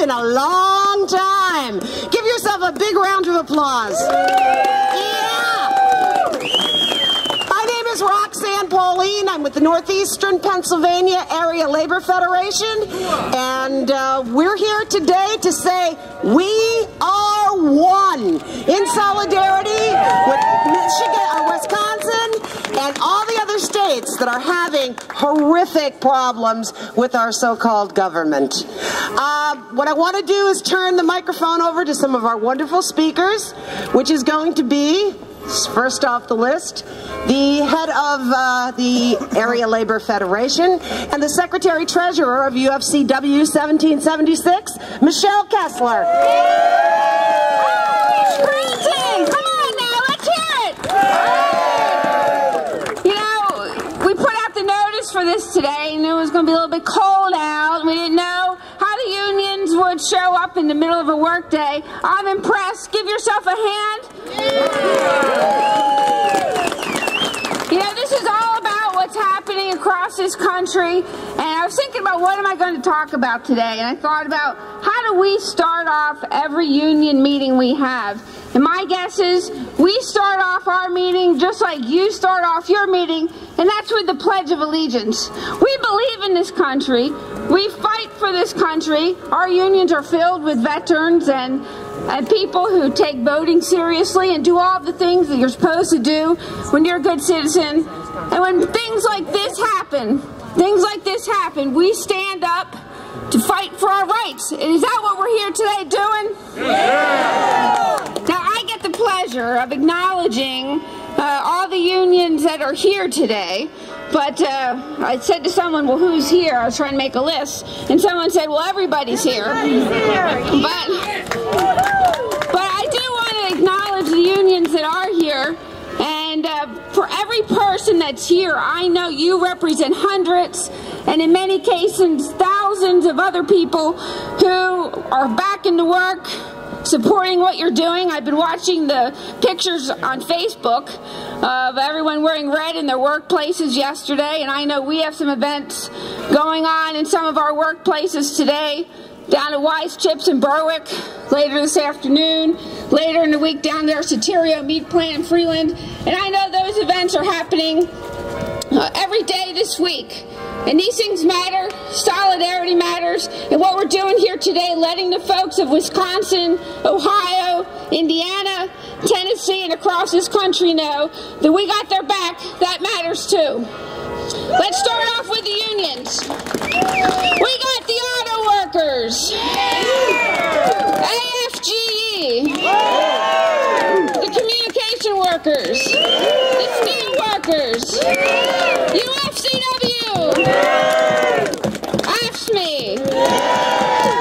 in a long time. Give yourself a big round of applause. Yeah. My name is Roxanne Pauline. I'm with the Northeastern Pennsylvania Area Labor Federation, and we're here today to say we are one in solidarity with Michigan or Wisconsin and all the other states that are having horrific problems with our so-called government. What I want to do is turn the microphone over to some of our wonderful speakers, which is going to be, first off the list, the head of the Area Labor Federation and the Secretary-Treasurer of UFCW 1776, Michelle Kessler. Scranton! Come on now, let's hear it! You know, we put out the notice for this today, and it was going to be a little bit cold out. We didn't know how the unions would show up in the middle of a work day. I'm impressed. Give yourself a hand. You know, this is all about what's happening across this country, and I was thinking about what am I going to talk about today, and I thought about how do we start off every union meeting we have. And my guess is we start off our meeting just like you start off your meeting, and that's with the Pledge of Allegiance. We believe in this country. We fight for this country. Our unions are filled with veterans and people who take voting seriously and do all the things that you're supposed to do when you're a good citizen. And when things like this happen, we stand up to fight for our rights. Is that what we're here today doing? Yeah. Now, I get the pleasure of acknowledging all the unions that are here today, but I said to someone, well, who's here? I was trying to make a list, and someone said, well, everybody's here. But I do want to acknowledge the unions that are here, and for every person that's here, I know you represent hundreds, and in many cases, thousands of other people who are back into work, supporting what you're doing. I've been watching the pictures on Facebook of everyone wearing red in their workplaces yesterday, and I know we have some events going on in some of our workplaces today, down at Wise Chips in Berwick later this afternoon, later in the week down there at Soterio Meat Plant in Freeland, and I know those events are happening every day this week. And these things matter, solidarity matters, and what we're doing here today, letting the folks of Wisconsin, Ohio, Indiana, Tennessee, and across this country know that we got their back, that matters too. Let's start off with the unions. We got the auto workers, AFGE, the communication workers, the steel workers, UFCW, AFSCME,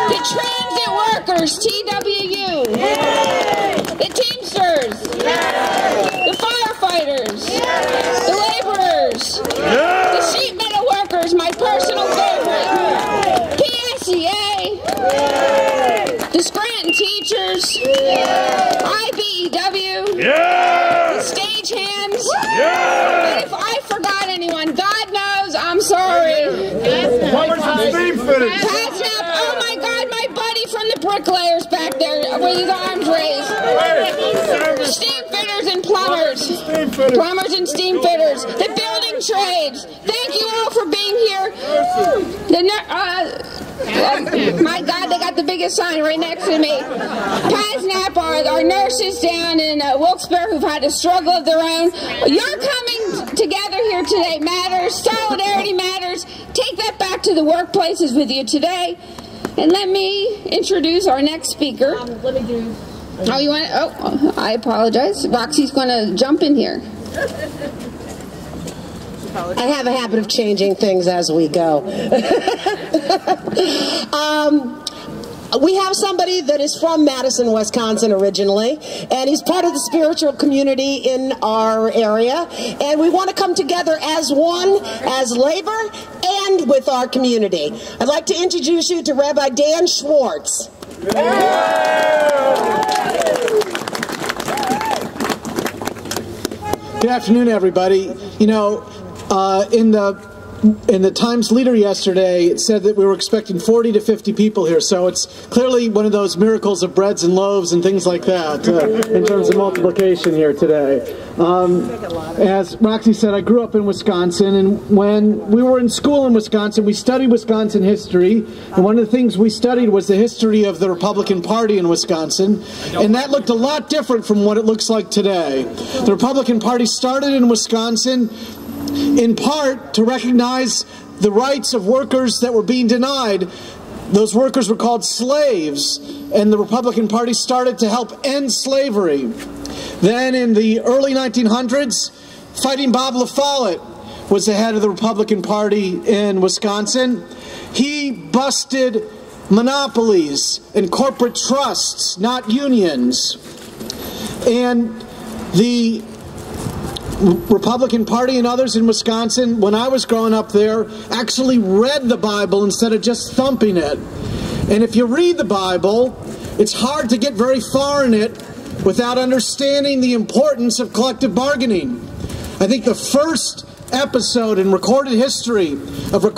the transit workers, TWU, the Teamsters, the firefighters, the laborers, the sheet metal workers, my personal favorite, PSEA, the Scranton teachers, IBEW, the stagehands, and if I forgot anyone, God knows, I'm sorry. Oh my God, my buddy from the bricklayers back there with his arms raised. Steam fitters and plumbers. Plumbers and steam fitters. The building trades. Thank you all for being here. My God, they got the biggest sign right next to me. PASNAP are our nurses down in Wilkes-Barre who've had a struggle of their own. You're coming together here today matters. Solidarity matters. Take that back to the workplaces with you today. And let me introduce our next speaker. Let me do. Oh, you want? Oh, I apologize. Roxy's going to jump in here. I have a habit of changing things as we go. We have somebody that is from Madison, Wisconsin originally, and he's part of the spiritual community in our area, and we want to come together as one, as labor, and with our community. I'd like to introduce you to Rabbi Dan Schwartz. Good afternoon, everybody. You know, in the in the Times Leader yesterday, it said that we were expecting 40 to 50 people here. So it's clearly one of those miracles of breads and loaves and things like that in terms of multiplication here today. As Roxy said, I grew up in Wisconsin, and when we were in school in Wisconsin, we studied Wisconsin history, and one of the things we studied was the history of the Republican Party in Wisconsin, and that looked a lot different from what it looks like today. The Republican Party started in Wisconsin in part to recognize the rights of workers that were being denied. Those workers were called slaves, and the Republican Party started to help end slavery. Then in the early 1900s, Fighting Bob La Follette was the head of the Republican Party in Wisconsin. He busted monopolies and corporate trusts, not unions. And the Republican Party and others in Wisconsin, when I was growing up there, actually read the Bible instead of just thumping it. And if you read the Bible, it's hard to get very far in it without understanding the importance of collective bargaining. I think the first episode in recorded history of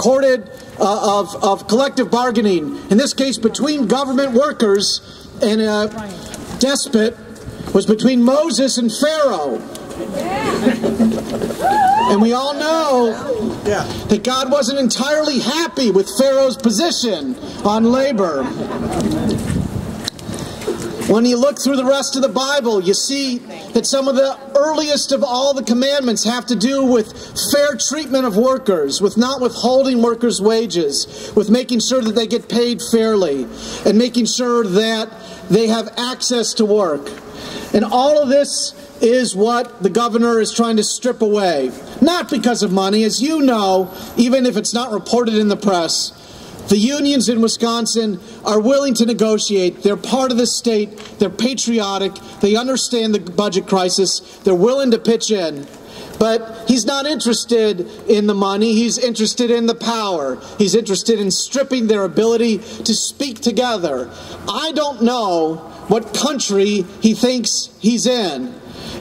collective bargaining, in this case between government workers and a despot, was between Moses and Pharaoh. And we all know that God wasn't entirely happy with Pharaoh's position on labor. When you look through the rest of the Bible, you see that some of the earliest of all the commandments have to do with fair treatment of workers, with not withholding workers' wages, with making sure that they get paid fairly, and making sure that they have access to work. And all of this is what the governor is trying to strip away. Not because of money. As you know, even if it's not reported in the press, the unions in Wisconsin are willing to negotiate. They're part of the state. They're patriotic. They understand the budget crisis. They're willing to pitch in. But he's not interested in the money. He's interested in the power. He's interested in stripping their ability to speak together. I don't know what country he thinks he's in.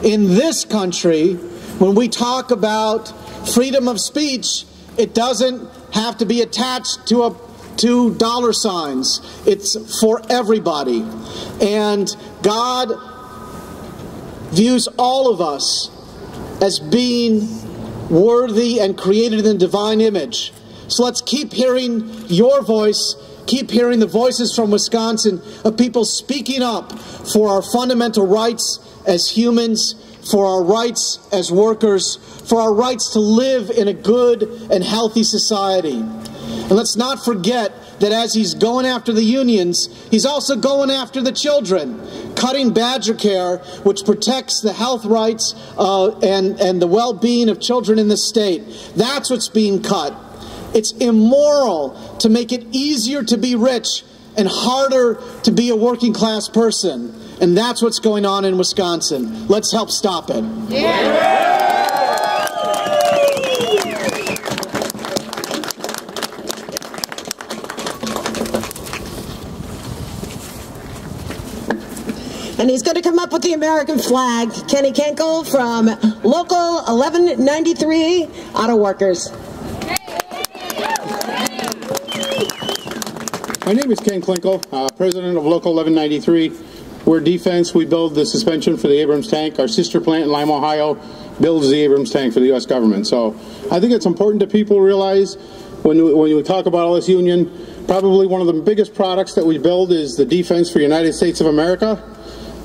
In this country, when we talk about freedom of speech, it doesn't have to be attached to dollar signs. It's for everybody. And God views all of us as being worthy and created in the divine image. So let's keep hearing your voice, keep hearing the voices from Wisconsin of people speaking up for our fundamental rights as humans, for our rights as workers, for our rights to live in a good and healthy society. And let's not forget that as he's going after the unions, he's also going after the children, cutting Badger Care, which protects the health rights and the well-being of children in the state. That's what's being cut. It's immoral to make it easier to be rich and harder to be a working class person. And that's what's going on in Wisconsin. Let's help stop it. Yeah. And he's going to come up with the American flag. Kenny Kenkel from Local 1193 Auto Workers. My name is Ken Klinkle, president of Local 1193. We're defense. We build the suspension for the Abrams tank. Our sister plant in Lime, Ohio builds the Abrams tank for the U.S. government. So I think it's important that people realize when we talk about all this union, probably one of the biggest products that we build is the defense for the United States of America.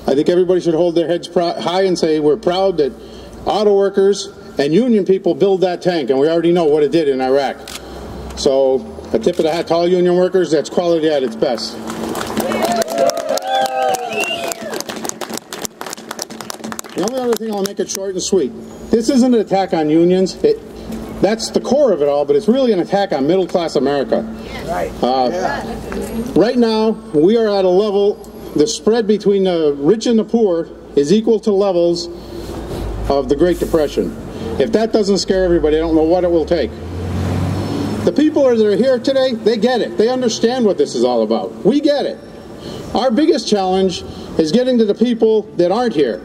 I think everybody should hold their heads high and say we're proud that auto workers and union people build that tank, and we already know what it did in Iraq. So a tip of the hat to all union workers, that's quality at its best. The only other thing, I'll make it short and sweet. This isn't an attack on unions. That's the core of it all, but it's really an attack on middle-class America. Right now, we are at a level, the spread between the rich and the poor is equal to levels of the Great Depression. If that doesn't scare everybody, I don't know what it will take. The people that are here today, they get it. They understand what this is all about. We get it. Our biggest challenge is getting to the people that aren't here.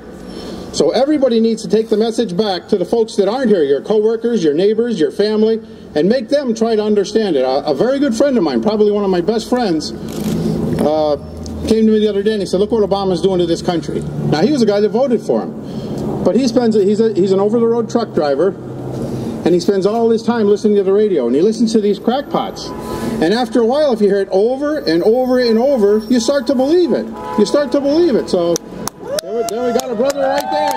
So everybody needs to take the message back to the folks that aren't here, your coworkers, your neighbors, your family, and make them try to understand it. A very good friend of mine, probably one of my best friends, came to me the other day and he said, look what Obama's doing to this country. Now, he was a guy that voted for him. But he's an over-the-road truck driver, and he spends all his time listening to the radio, and he listens to these crackpots. And after a while, if you hear it over and over and over, you start to believe it. You start to believe it. So there we got a brother right there.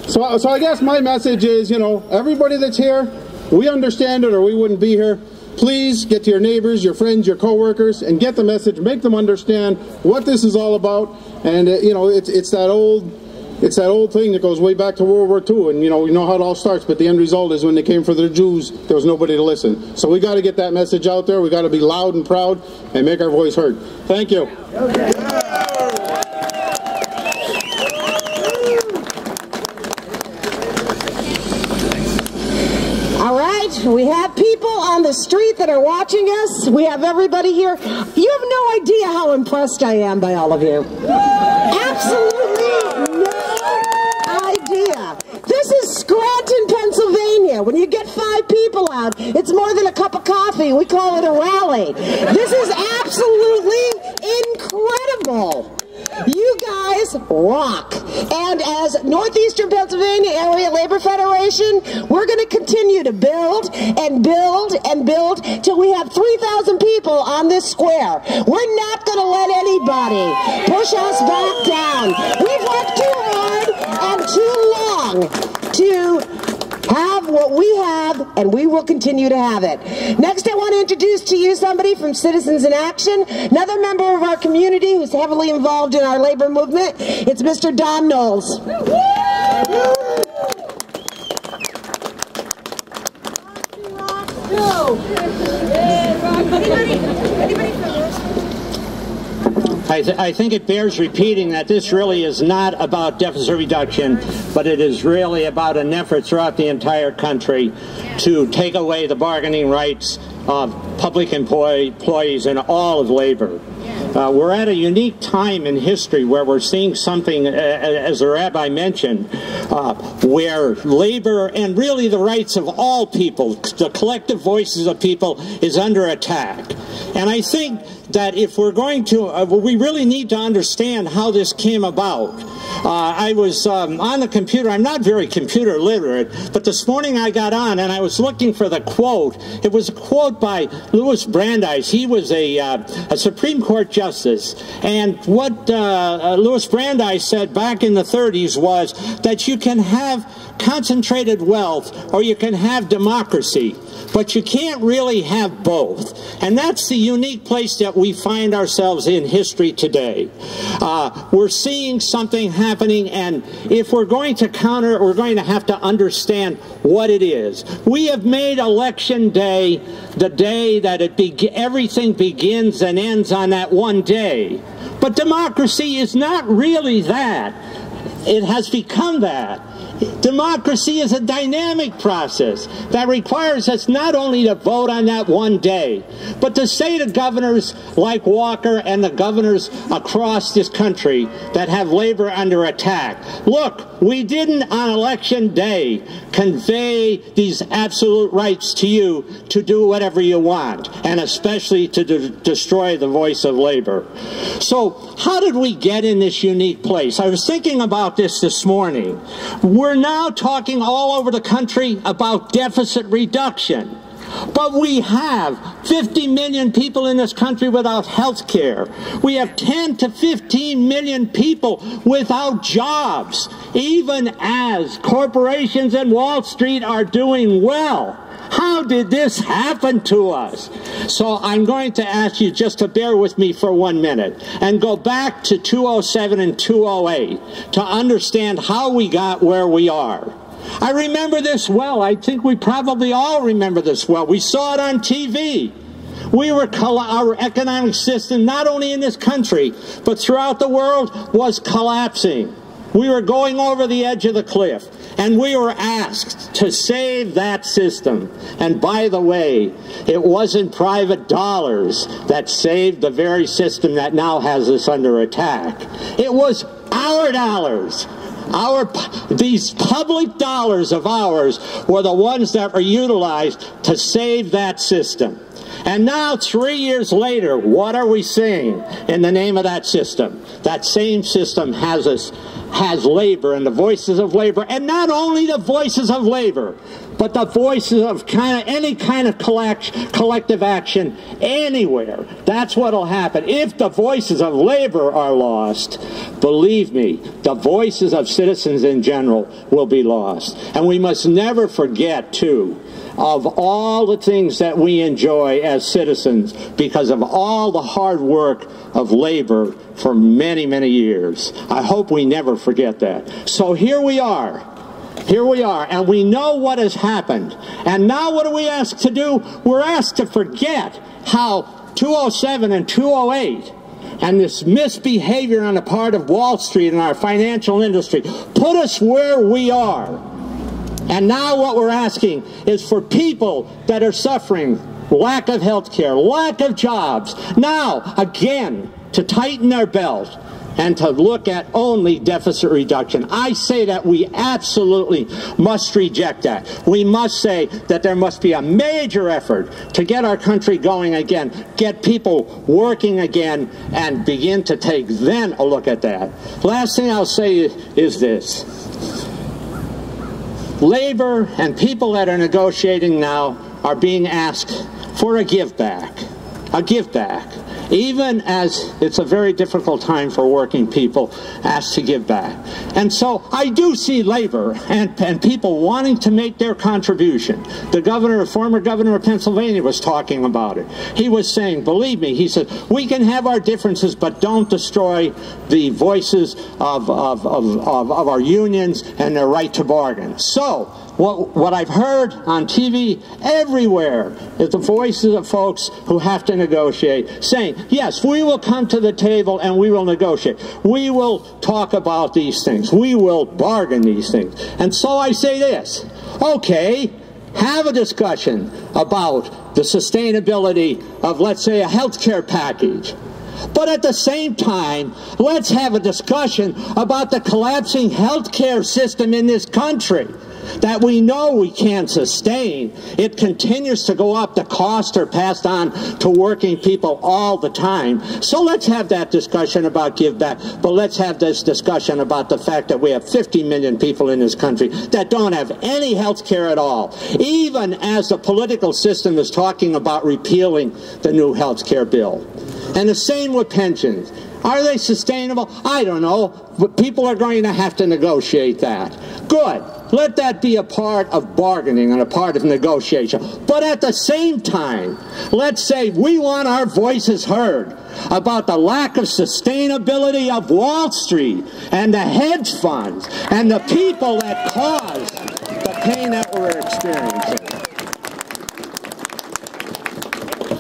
Yay! So I guess my message is, you know, everybody that's here, we understand it or we wouldn't be here. Please get to your neighbors, your friends, your coworkers, and get the message. Make them understand what this is all about. And you know, it's that old thing that goes way back to World War II. And you know how it all starts. But the end result is when they came for the Jews, there was nobody to listen. So we got to get that message out there. We got to be loud and proud and make our voice heard. Thank you. All right, we have people on the street that are watching us. We have everybody here. You have no idea how impressed I am by all of you. Absolutely no idea. This is Scranton, Pennsylvania. When you get 5 people out, it's more than a cup of coffee. We call it a rally. This is absolutely incredible. You guys rock. And as Northeastern Pennsylvania Area Labor Federation, we're going to continue to build and build and build till we have 3,000 people on this square. We're not going to let anybody push us back down. We've worked too hard and too long to have what we have, and we will continue to have it. Next, I want to introduce to you somebody from Citizens in Action, another member of our community who's heavily involved in our labor movement. It's Mr. Don Knowles. I think it bears repeating that this really is not about deficit reduction, but it is really about an effort throughout the entire country to take away the bargaining rights of public employees and all of labor. We're at a unique time in history where we're seeing something, as the rabbi mentioned, where labor and really the rights of all people, the collective voices of people, is under attack. And I think that if we're going to, we really need to understand how this came about. I was on the computer. I'm not very computer literate, but this morning I got on and I was looking for the quote. It was a quote by Louis Brandeis. He was a Supreme Court justice. And what Louis Brandeis said back in the 30s was that you can have concentrated wealth or you can have democracy, but you can't really have both. And that's the unique place that we find ourselves in history today. We're seeing something happening, and if we're going to counter it, we're going to have to understand what it is. We have made Election Day the day that everything begins and ends on that one day. But democracy is not really that. It has become that. Democracy is a dynamic process that requires us not only to vote on that one day, but to say to governors like Walker and the governors across this country that have labor under attack, look, we didn't on Election Day convey these absolute rights to you to do whatever you want, and especially to destroy the voice of labor. So how did we get in this unique place? I was thinking about this morning. We're now talking all over the country about deficit reduction. But we have 50 million people in this country without health care. We have 10 to 15 million people without jobs, even as corporations and Wall Street are doing well. How did this happen to us? So I'm going to ask you just to bear with me for 1 minute and go back to 2007 and 2008 to understand how we got where we are. I remember this well. I think we probably all remember this well. We saw it on TV. Our economic system, not only in this country, but throughout the world, was collapsing. We were going over the edge of the cliff, and we were asked to save that system. And by the way, it wasn't private dollars that saved the very system that now has us under attack. It was our dollars. These public dollars of ours were the ones that were utilized to save that system. And now, 3 years later, what are we saying in the name of that system? That same system has labor and the voices of labor, and not only the voices of labor, but the voices of any kind of collective action anywhere. That's what will happen. If the voices of labor are lost, believe me, the voices of citizens in general will be lost. And we must never forget, too, of all the things that we enjoy as citizens because of all the hard work of labor for many, many years. I hope we never forget that. So here we are. Here we are, and we know what has happened. And now what are we asked to do? We're asked to forget how 207 and 208 and this misbehavior on the part of Wall Street and our financial industry put us where we are. And now what we're asking is for people that are suffering lack of health care, lack of jobs, now, again, to tighten their belt and to look at only deficit reduction. I say that we absolutely must reject that. We must say that there must be a major effort to get our country going again, get people working again, and begin to take then a look at that. Last thing I'll say is this. Labor and people that are negotiating now are being asked for a give back. A give back. Even as it's a very difficult time for working people asked to give back. And so I do see labor and people wanting to make their contribution. The former governor of Pennsylvania was talking about it. He was saying, believe me, he said, we can have our differences, but don't destroy the voices of our unions and their right to bargain. So what I've heard on TV everywhere is the voices of folks who have to negotiate saying, yes, we will come to the table and we will negotiate. We will talk about these things. We will bargain these things. And so I say this, okay, have a discussion about the sustainability of, let's say, a health care package. But at the same time, let's have a discussion about the collapsing health care system in this country that we know we can't sustain. It continues to go up. The costs are passed on to working people all the time. So let's have that discussion about give back. But let's have this discussion about the fact that we have 50 million people in this country that don't have any health care at all, even as the political system is talking about repealing the new health care bill. And the same with pensions. Are they sustainable? I don't know. But people are going to have to negotiate that. Good. Let that be a part of bargaining and a part of negotiation. But at the same time, let's say we want our voices heard about the lack of sustainability of Wall Street and the hedge funds and the people that cause the pain that we're experiencing.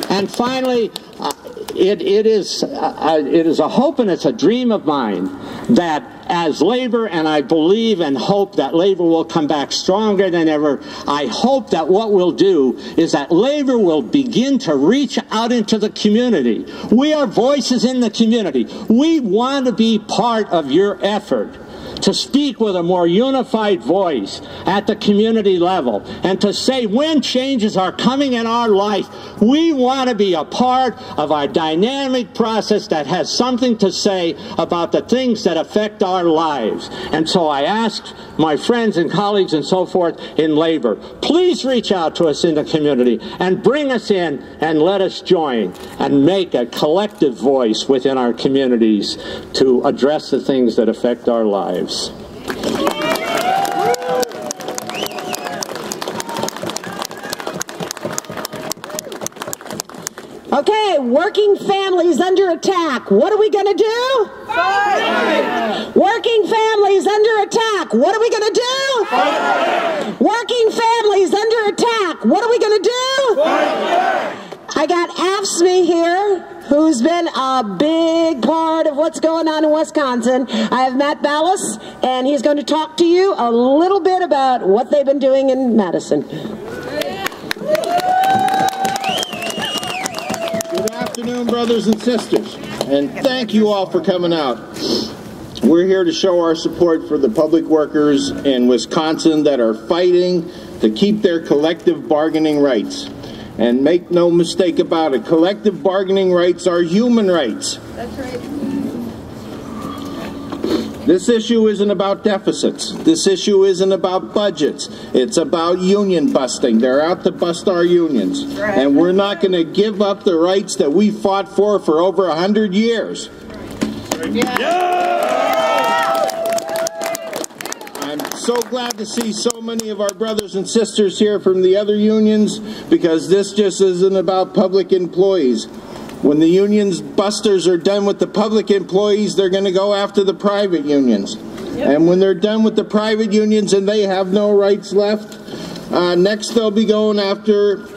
And finally, it is a hope and it's a dream of mine that as labor, and I believe and hope that labor will come back stronger than ever, I hope that what we'll do is that labor will begin to reach out into the community. We are voices in the community. We want to be part of your effort to speak with a more unified voice at the community level and to say when changes are coming in our life, we want to be a part of our dynamic process that has something to say about the things that affect our lives. And so I ask my friends and colleagues and so forth in labor, please reach out to us in the community and bring us in and let us join and make a collective voice within our communities to address the things that affect our lives. Okay, working families under attack. What are we going to do? Fight! Working families under attack. What are we going to do? Fight! Working families under attack. What are we going to do? Fight! I got AFSCME here, who's been a big part of what's going on in Wisconsin. I have Matt Ballas, and he's going to talk to you a little bit about what they've been doing in Madison. Good afternoon, brothers and sisters, and thank you all for coming out. We're here to show our support for the public workers in Wisconsin that are fighting to keep their collective bargaining rights. And make no mistake about it, collective bargaining rights are human rights. That's right. This issue isn't about deficits. This issue isn't about budgets. It's about union busting. They're out to bust our unions. Right. And we're not going to give up the rights that we fought for over 100 years. I'm so glad to see so many of our brothers and sisters here from the other unions, because this just isn't about public employees. When the unions busters are done with the public employees, they're going to go after the private unions. Yep. And when they're done with the private unions and they have no rights left, next they'll be going after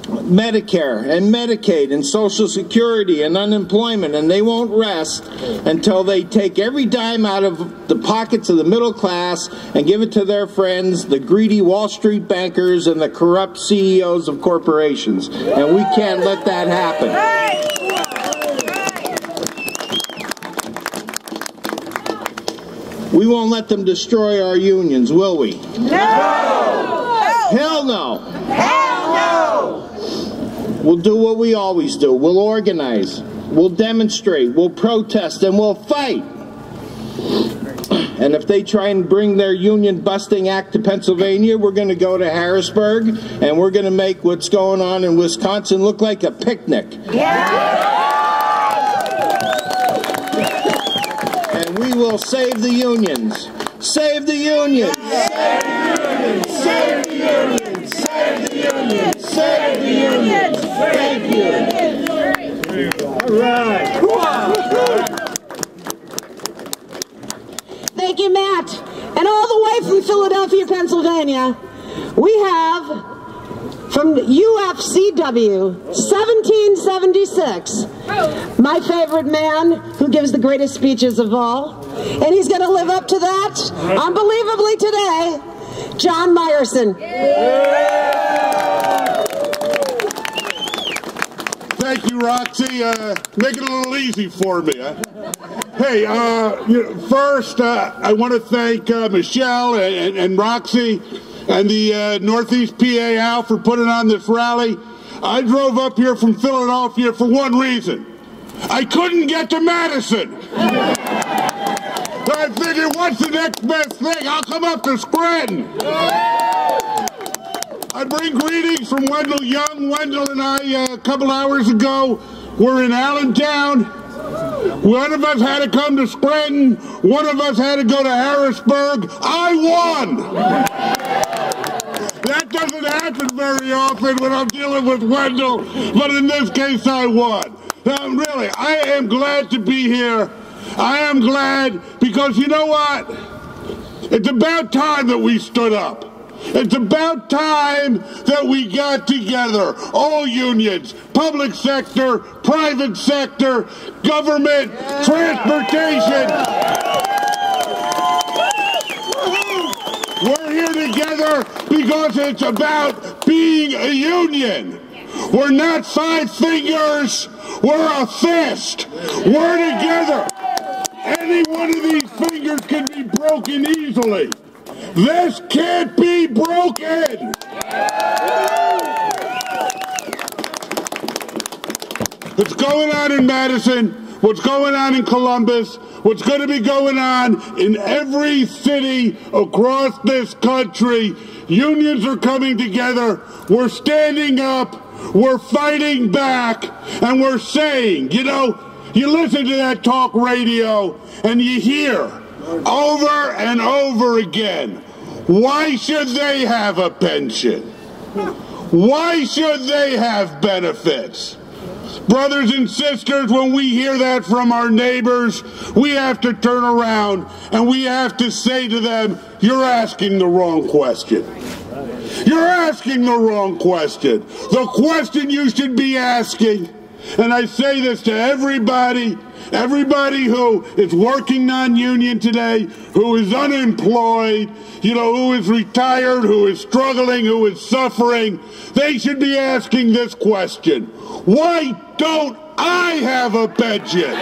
Medicare and Medicaid and Social Security and unemployment, and they won't rest until they take every dime out of the pockets of the middle class and give it to their friends, the greedy Wall Street bankers and the corrupt CEOs of corporations. And we can't let that happen. We won't let them destroy our unions, will we? No! Hell no! Hell no! We'll do what we always do. We'll organize, we'll demonstrate, we'll protest, and we'll fight. And if they try and bring their union-busting act to Pennsylvania, we're going to go to Harrisburg, and we're going to make what's going on in Wisconsin look like a picnic. And we will save the unions. Save the unions! Save the unions! Save the unions! Save the unions! Thank you! All right. Thank you, Matt. And all the way from Philadelphia, Pennsylvania, we have from UFCW 1776, my favorite man who gives the greatest speeches of all. And he's going to live up to that unbelievably today, John Meyerson. Thank you, Roxy. Make it a little easy for me. Hey, first, I want to thank Michelle and Roxy and the Northeast PA Al for putting on this rally. I drove up here from Philadelphia for one reason. I couldn't get to Madison. I figured, what's the next best thing? I'll come up to Scranton. I bring greetings from Wendell Young. Wendell and I, a couple hours ago, were in Allentown. One of us had to come to Scranton. One of us had to go to Harrisburg. I won! That doesn't happen very often when I'm dealing with Wendell, but in this case I won. Now, really, I am glad to be here. I am glad because you know what? It's about time that we stood up. It's about time that we got together, all unions, public sector, private sector, government, transportation. We're here together because it's about being a union. We're not five fingers, we're a fist. We're together. Any one of these fingers can be broken easily. This can't be broken! What's going on in Madison, what's going on in Columbus, what's going to be going on in every city across this country, unions are coming together, we're standing up, we're fighting back, and we're saying, you know, you listen to that talk radio and you hear over and over again, why should they have a pension? Why should they have benefits? Brothers and sisters, when we hear that from our neighbors, we have to turn around and we have to say to them, you're asking the wrong question. You're asking the wrong question. The question you should be asking And I say this to everybody who is working non-union today, who is unemployed, who is retired, who is struggling, who is suffering. They should be asking this question: why don't I have a pension?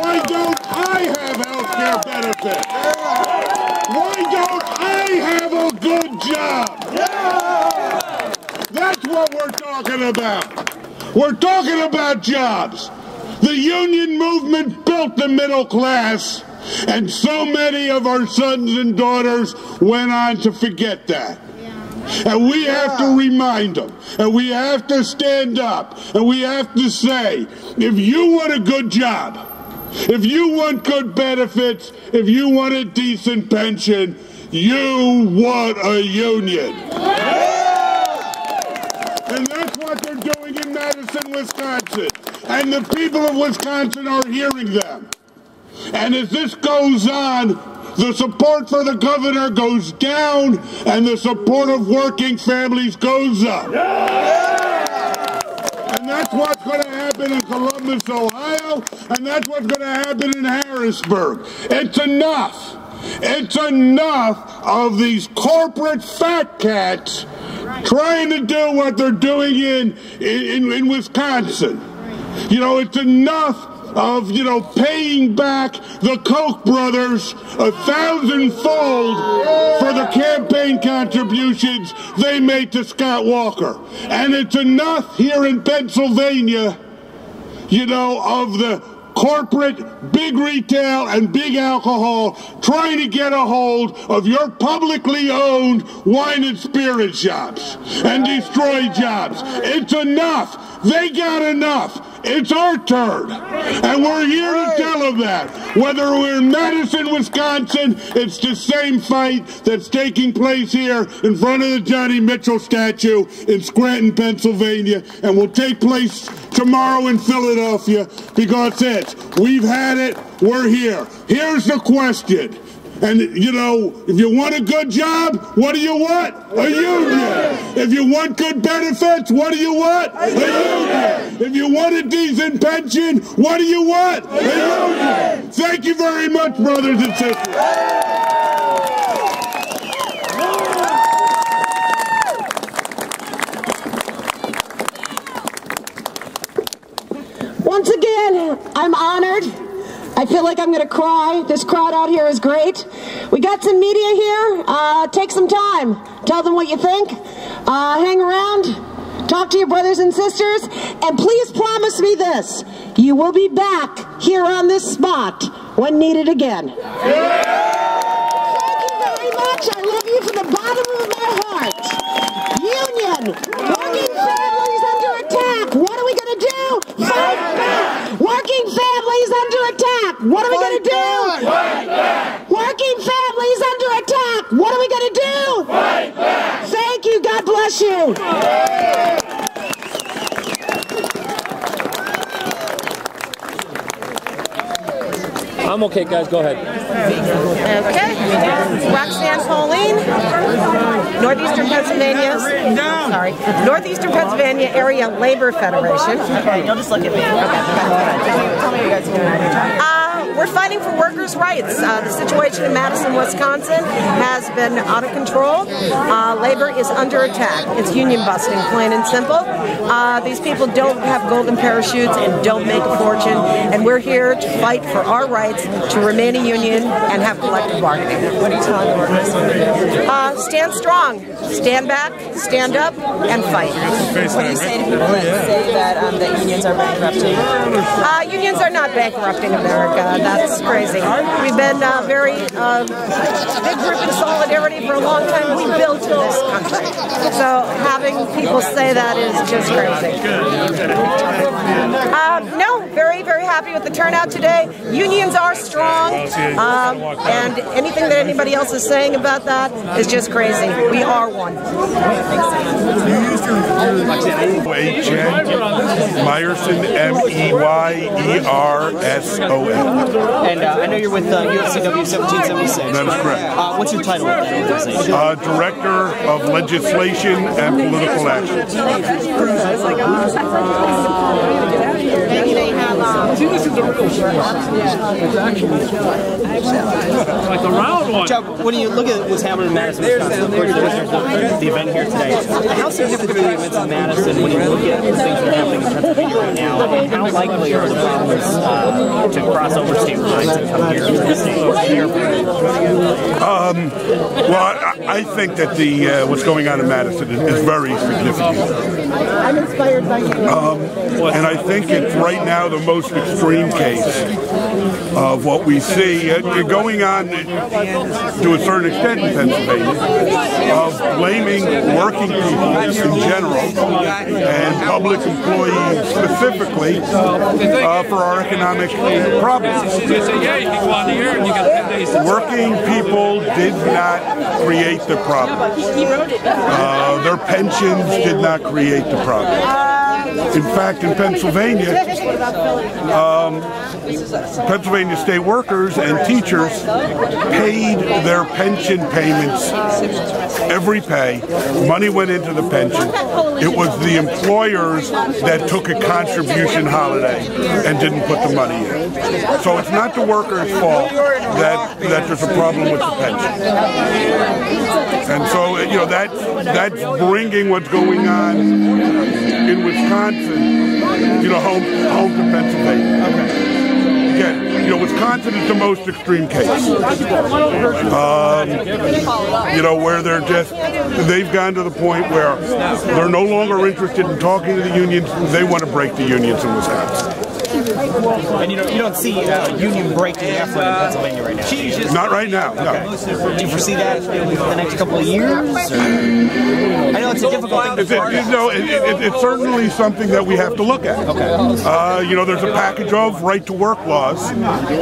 Why don't I have health care benefits? Why don't I have a good job? That's what we're talking about. We're talking about jobs. The union movement built the middle class, and so many of our sons and daughters went on to forget that. And we have to remind them, and we have to stand up, and we have to say, if you want a good job, if you want good benefits, if you want a decent pension, you want a union. And that's what they're doing in Madison, Wisconsin. And the people of Wisconsin are hearing them. And as this goes on, the support for the governor goes down, and the support of working families goes up. And that's what's going to happen in Columbus, Ohio, and that's what's going to happen in Harrisburg. It's enough. It's enough of these corporate fat cats trying to do what they're doing in Wisconsin. It's enough of, paying back the Koch brothers 1,000-fold for the campaign contributions they made to Scott Walker. And it's enough here in Pennsylvania, of the corporate, big retail, and big alcohol trying to get a hold of your publicly owned wine and spirit shops and destroy jobs. It's enough. They got enough. It's our turn. And we're here to tell them that. Whether we're in Madison, Wisconsin, it's the same fight that's taking place here in front of the Johnny Mitchell statue in Scranton, Pennsylvania, and will take place tomorrow in Philadelphia, because we've had it, we're here. Here's the question. And, if you want a good job, what do you want? A union. If you want good benefits, what do you want? A union. If you want a decent pension, what do you want? A union. Thank you very much, brothers and sisters. Once again, I'm honored. I feel like I'm going to cry. This crowd out here is great. We got some media here. Take some time. Tell them what you think. Hang around. Talk to your brothers and sisters. And please promise me this. You will be back here on this spot when needed again. Thank you very much. I love you from the bottom of my heart. Union. Working families under attack. What are we going to do? Fight back. Working families under attack. What are we going to do? Fight back. Working families under attack. What are we going to do? Fight back. Thank you. God bless you. I'm okay, guys. Go ahead. Okay. Roxanne Pauline, Northeastern Pennsylvania. Sorry. Northeastern Pennsylvania Area Labor Federation. Okay, you'll just look at me. Okay. Tell me what you guys are doing. We're fighting for workers' rights. The situation in Madison, Wisconsin has been out of control. Labor is under attack. It's union busting, plain and simple. These people don't have golden parachutes and don't make a fortune, and we're here to fight for our rights to remain a union and have collective bargaining. What are you telling the workers? Stand strong, stand back, stand up, and fight. What do you say to people that say that unions are bankrupting? Unions are not bankrupting America. That's crazy. We've been very big group in solidarity for a long time. We built this country. So having people say that is just crazy. No, very, very happy with the turnout today. Unions are strong, and anything that anybody else is saying about that is just crazy. We are one. Meyerson, M-E-Y-E-R-S-O-N. And I know you're with UFCW 1776. That is correct. What's your title with that organization? Director of Legislation and Political Action. Like the round one. Chuck, when you look at what's happening in Madison, Wisconsin, of course, the event here today, how significant are the events in Madison when you look at the things that are happening in Pennsylvania right now, and how likely are the problems to cross over state lines and come here to the state? Well, I think that what's going on in Madison is very significant. I'm inspired by you. And I think it's right now the most extreme case of what we see going on to a certain extent in Pennsylvania, of blaming working people in general and public employees specifically for our economic problems. Working people did not create the problem. Their pensions did not create the problem. In fact, in Pennsylvania, Pennsylvania state workers and teachers paid their pension payments every pay. Money went into the pension. It was the employers that took a contribution holiday and didn't put the money in. So it's not the workers' fault that there's a problem with the pension. And so, you know, that's bringing what's going on in Wisconsin, you know, home to Pennsylvania. Again, you know, Wisconsin is the most extreme case. You know, where they've gone to the point where they're no longer interested in talking to the unions. They want to break the unions in Wisconsin. And you don't see union breaking effort in Pennsylvania right now? Not right now, no. Okay. Do you foresee that in the next couple of years? Or? I know it's a difficult thing to it's certainly something that we have to look at. Okay. You know, there's a package of right-to-work laws,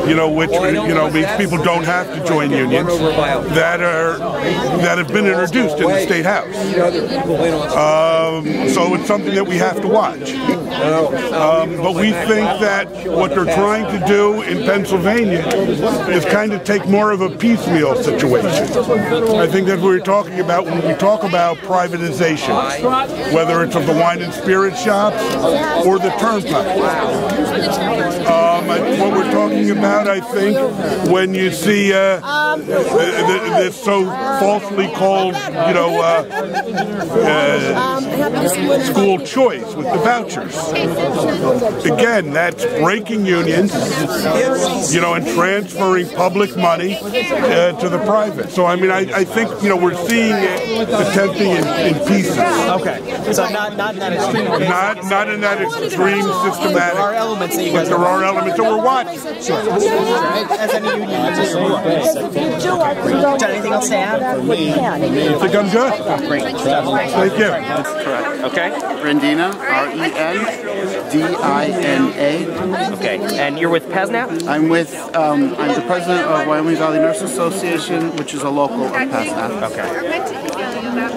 you know, which, you know, means people don't have to join unions, that have been introduced in the State House. So it's something that we have to watch. But we think that what they're trying to do in Pennsylvania is kind of take more of a piecemeal situation. I think that's what we're talking about when we talk about privatization, whether it's of the wine and spirit shops or the turnpike. What we're talking about, I think, when you see this so falsely called, you know, school choice with the vouchers. Again, that's breaking unions, you know, and transferring public money to the private. So, I mean, I think, you know, we're seeing it attempting in pieces. Okay. So not in that extreme case. Not in that extreme systematic. There are elements that you guys there are elements that we're watching. Sure. As any union, anything else to add? I think I'm good. Great. Thank you. That's correct. Okay. Rendina, R-E-N-D-I-N-A. Okay. And you're with PASNAP? I'm with, I'm the president of Wyoming Valley Nurse Association, which is a local of PASNAP. Okay.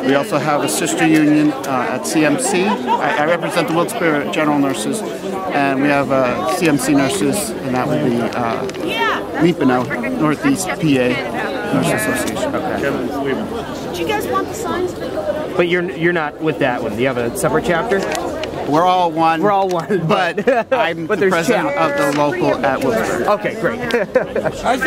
We also have a sister union at CMC. I represent the Wilkes-Barre General Nurses, and we have CMC nurses, and that would be Mipano, Northeast PA Nurse Association. Okay. Do you guys want the signs? But you're not with that one. Do you have a separate chapter? We're all one. We're all one, but I'm the president of the local at Wilkes-Barre. Okay, great.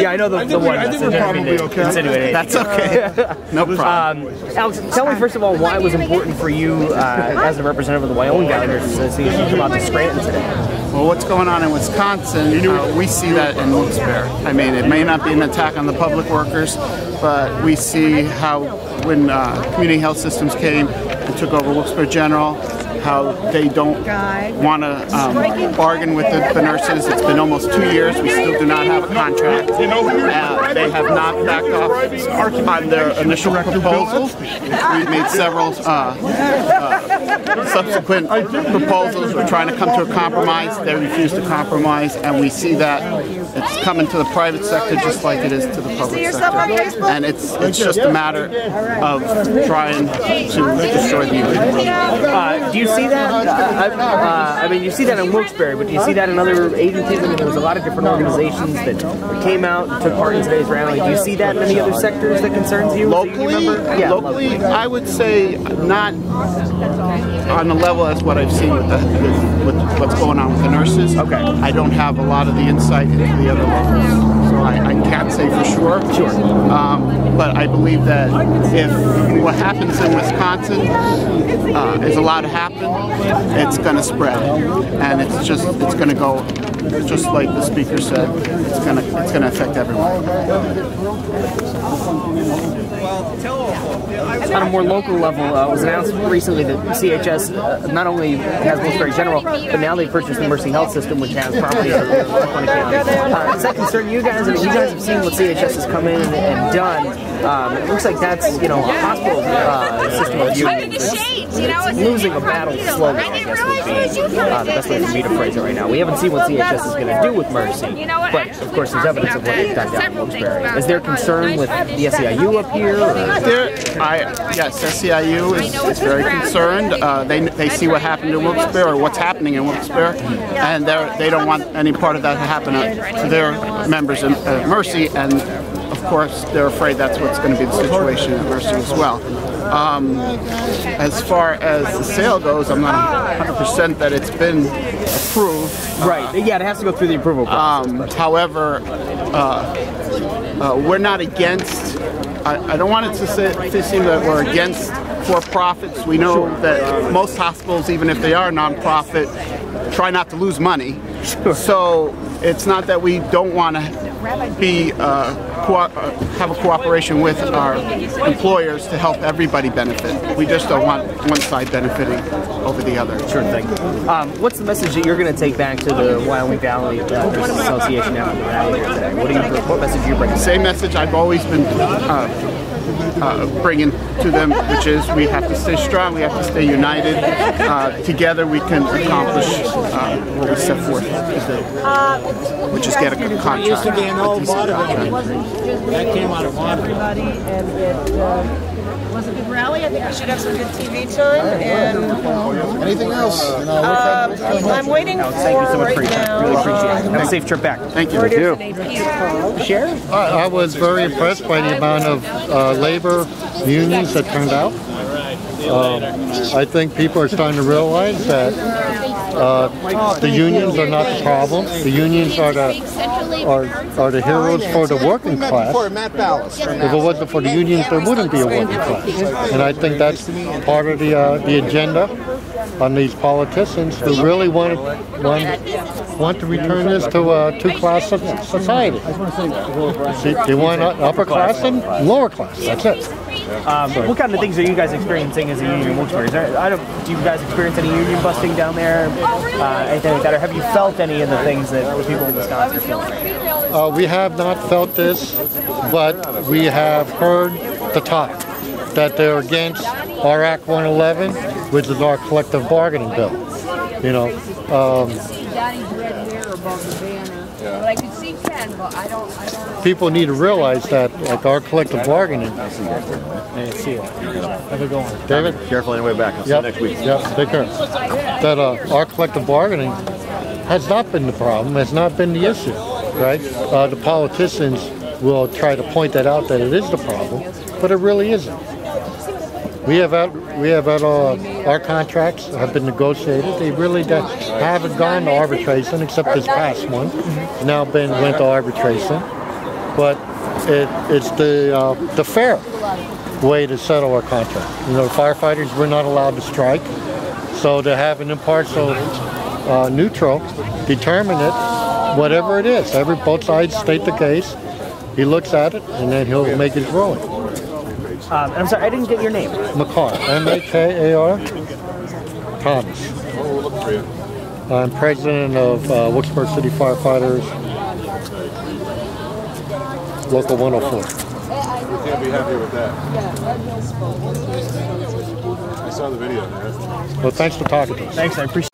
Yeah, I know the one. I think we're probably okay. That's okay. No problem. Alex, tell me first of all why it was important for you as a representative of the Wyoming Valley Nurses Association to come out to Scranton today. Well, what's going on in Wisconsin, we see that in Wilkes-Barre. I mean, it may not be an attack on the public workers, but we see how when community health systems came and took over Wilkes-Barre General, how they don't want to bargain with the nurses. It's been almost 2 years. We still do not have a contract. They have not backed off on their initial proposal. We've made several subsequent proposals. We're trying to come to a compromise. They refuse to compromise, and we see that it's coming to the private sector just like it is to the public sector. And it's just a matter of trying to destroy the union. Do you see that? I mean, you see that in Wilkes-Barre, but do you see that in other agencies? I mean, there was a lot of different organizations that came out and took part in today's rally. Do you see that in any other sectors that concerns you? Locally, locally, I would say not on the level as what I've seen with what's going on with the nurses. Okay. I don't have a lot of the insight into the other levels, so I can't say for sure. Sure. But I believe that if what happens in Wisconsin is allowed to happen, it's going to spread, and it's going to go just like the speaker said. It's going to affect everyone. On a more local level, it was announced recently that CHS not only has Wilkes-Barre General, but now they purchased the Mercy Health System, which has property in Scranton County. Does that concern you guys? I mean, you guys have seen what CHS has come in and done. It looks like that's, a hospital system of unions. It's losing a battle slowly, I guess would be the best way for me to phrase it right now. We haven't seen what CHS is going to do with Mercy, but of course there's evidence of what they've done down in Wilkes-Barre. Is there concern with the SEIU up here? Yes, SEIU is very concerned. They see what happened in Wilkes-Barre, or what's happening in Wilkes-Barre, and they don't want any part of that to happen to their members in Mercy, and of course they're afraid that's what's going to be the situation at Mercy as well. As far as the sale goes, I'm not 100% that it's been approved. Right. Yeah, it has to go through the approval process. However, we're not against. I don't want it to seem that we're against for-profits. We know that most hospitals, even if they are non-profit, try not to lose money. So it's not that we don't want to be have a cooperation with our employers to help everybody benefit. We just don't want one side benefiting over the other. Sure thing. What's the message that you're going to take back to the Wyoming Valley Nurses Association after the rally today? What message are you bringing? Same message I've always been bringing to them, which is we have to stay strong, we have to stay united. Together we can accomplish what we set forth to do, which is get a contract. It used to be an old water van. That came out of water. And it was a good rally. I think we should have some good TV time. And anything else? I'm waiting for thank you so much for your time. Really appreciate it. Have a safe trip back. Thank you. Sharon? I was very impressed by the amount of labor unions that turned out. I think people are starting to realize that the unions are not the problem. The unions are the heroes for the working class. If it wasn't for the unions, there wouldn't be a working class. And I think that's part of the agenda on these politicians who really want to return this to a two-class society. They want upper class and lower class. That's it. What kind of things are you guys experiencing as a union in Wilkes-Barre? Do you guys experience any union busting down there? Anything like that? Or have you felt any of the things that the people in Wisconsin are feeling? We have not felt this, but we have heard the talk that they're against our Act 111, which is our collective bargaining bill. People need to realize that, like, our collective bargaining. Hey, see you. Have a good one. David? Careful on your way back. I'll see you next week. Yep, take care. That our collective bargaining has not been the problem, has not been the issue, right? The politicians will try to point that out, that it is the problem, but it really isn't. We have our contracts have been negotiated. They really haven't gone to arbitration, except this past one. It's now went to arbitration, but it's the fair way to settle our contract. Firefighters were not allowed to strike, so to have an impartial, neutral determine it, whatever it is. Both sides state the case. He looks at it, and then he'll make his ruling. I'm sorry, I didn't get your name. Makar, M-A-K-A-R. Thomas. Oh, we'll look for you. I'm president of Wilkes-Barre City Firefighters, Local 104. You can't be happy with that. I saw the video. Well, thanks for talking to us. Thanks, I appreciate it.